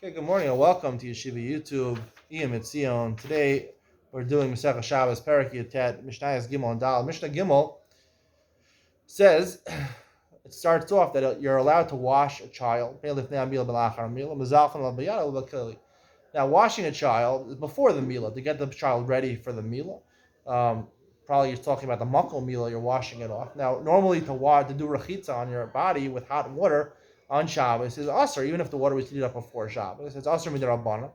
Okay, good morning and welcome to Yeshiva YouTube. Iyun. Today we're doing Masechah Shabbos, Perek Yutet, Mishnayos Gimel and Dal. Mishnah Gimel says it starts off that you're allowed to wash a child. Now, washing a child is before the Mila to get the child ready for the Mila. Probably you're talking about the Makol Mila, you're washing it off. Now, normally to do rechitza on your body with hot water on Shabbos is usher, even if the water was heated up before Shabbos. It's usher midrabanan.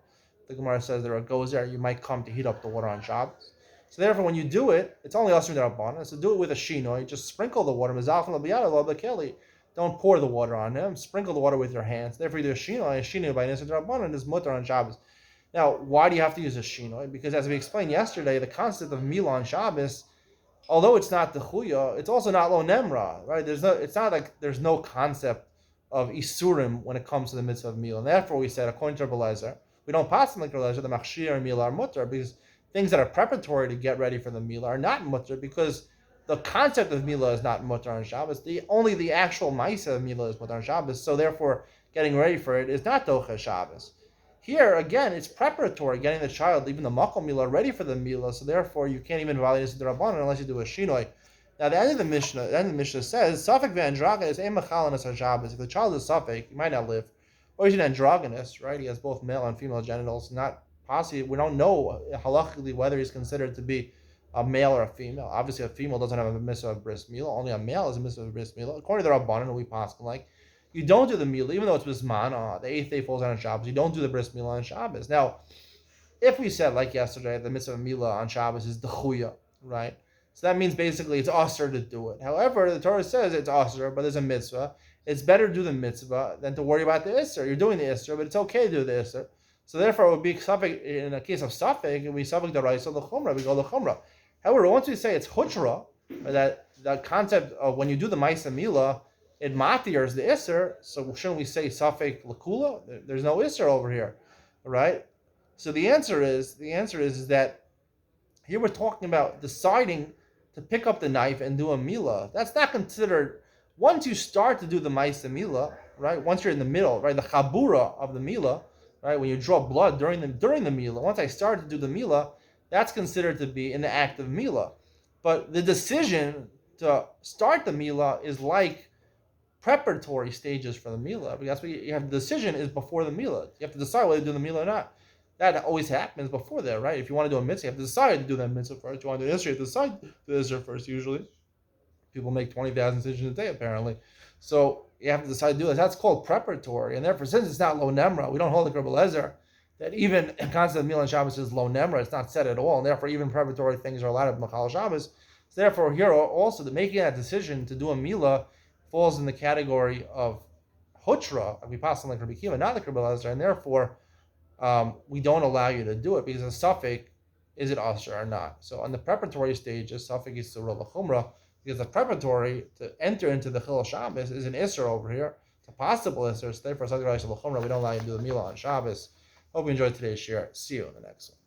The Gemara says there goes there, you might come to heat up the water on Shabbos. So therefore, when you do it, it's only usher midrabanan. So do it with a shinoi. Just sprinkle the water. Don't pour the water on him. Sprinkle the water with your hands. Therefore, either a shinoi by nisad rabbanan is mutter on Shabbos. Now, why do you have to use a shinoi? Because as we explained yesterday, the concept of Mila on Shabbos, although it's not the chuya, it's also not lo nemra, right? It's not like there's no concept of isurim when it comes to the mitzvah of Mila. And therefore, we said, according to Rabbi Lezer, we don't pass like Rabbi Lezer, the machshir and Mila are mutter, because things that are preparatory to get ready for the Mila are not mutter, because the concept of Mila is not mutter on Shabbos. Only the actual ma'isa of Mila is mutter on Shabbos. So therefore, getting ready for it is not docha Shabbos. Here, again, it's preparatory, getting the child, even the Makol Mila, ready for the Mila, so therefore you can't even violate the Rabbanan unless you do a Shinoi. Now, the end of the Mishnah says, Safek ve'androgynous ein machalanas HaShabbos. If the child is Safek, he might not live. Or he's an androgynous, right? He has both male and female genitals. Not possibly, we don't know halachically whether he's considered to be a male or a female. Obviously, a female doesn't have a mitzvah of bris milah. Only a male is a mitzvah of bris milah. According to the Rabbanan, we pass like, you don't do the Mila, even though it's Bisman, the 8th day falls on Shabbos, you don't do the Bris Mila on Shabbos. Now, if we said, like yesterday, the mitzvah of Mila on Shabbos is the Chuya, right? So that means basically it's Asr to do it. However, the Torah says it's Asr, but there's a mitzvah. It's better to do the mitzvah than to worry about the Isser. You're doing the Isser, but it's okay to do the Isser. So therefore, it would be Safek, in a case of Safek, it would be Safek the Raisa, the Chumrah, we go the Chumrah. However, once we say it's Hutra, that concept of when you do the Maisa Mila, it matirs the Isser, so shouldn't we say Safek Lakula? There's no Isser over here, right? So the answer is that here we're talking about deciding to pick up the knife and do a Mila. That's not considered, once you start to do the Maisa Mila, right? Once you're in the middle, right? The Chabura of the Mila, right? When you draw blood during the Mila, once I start to do the Mila, that's considered to be in the act of Mila. But the decision to start the Mila is like preparatory stages for the Mila, because that's what you have. The decision is before the Mila. You have to decide whether to do the Mila or not. That always happens before there, right? If you want to do a mitzvah, you have to decide to do that mitzvah first. You want to do Isra, you have to decide to do Isra first, usually. People make 20,000 decisions a day, apparently. So you have to decide to do it. That's called preparatory. And therefore, since it's not lo nemra, we don't hold like Rabbi Lezer, that even a concept of Mila and Shabbos is lo nemra, it's not said at all. And therefore, even preparatory things are allowed at Machal Shabbos. So therefore, here also, making that decision to do a Mila falls in the category of hutra, like we pass on like Rabbi Kiva, not like Rabbi Lezer, and therefore we don't allow you to do it because the suffix is it asher or not. So on the preparatory stages, suffix is surah l'chumrah, because the preparatory to enter into the Chil Shabbos is an isser over here. It's a possible isser, so therefore we don't allow you to do the Mila on Shabbos. Hope you enjoyed today's share. See you in the next one.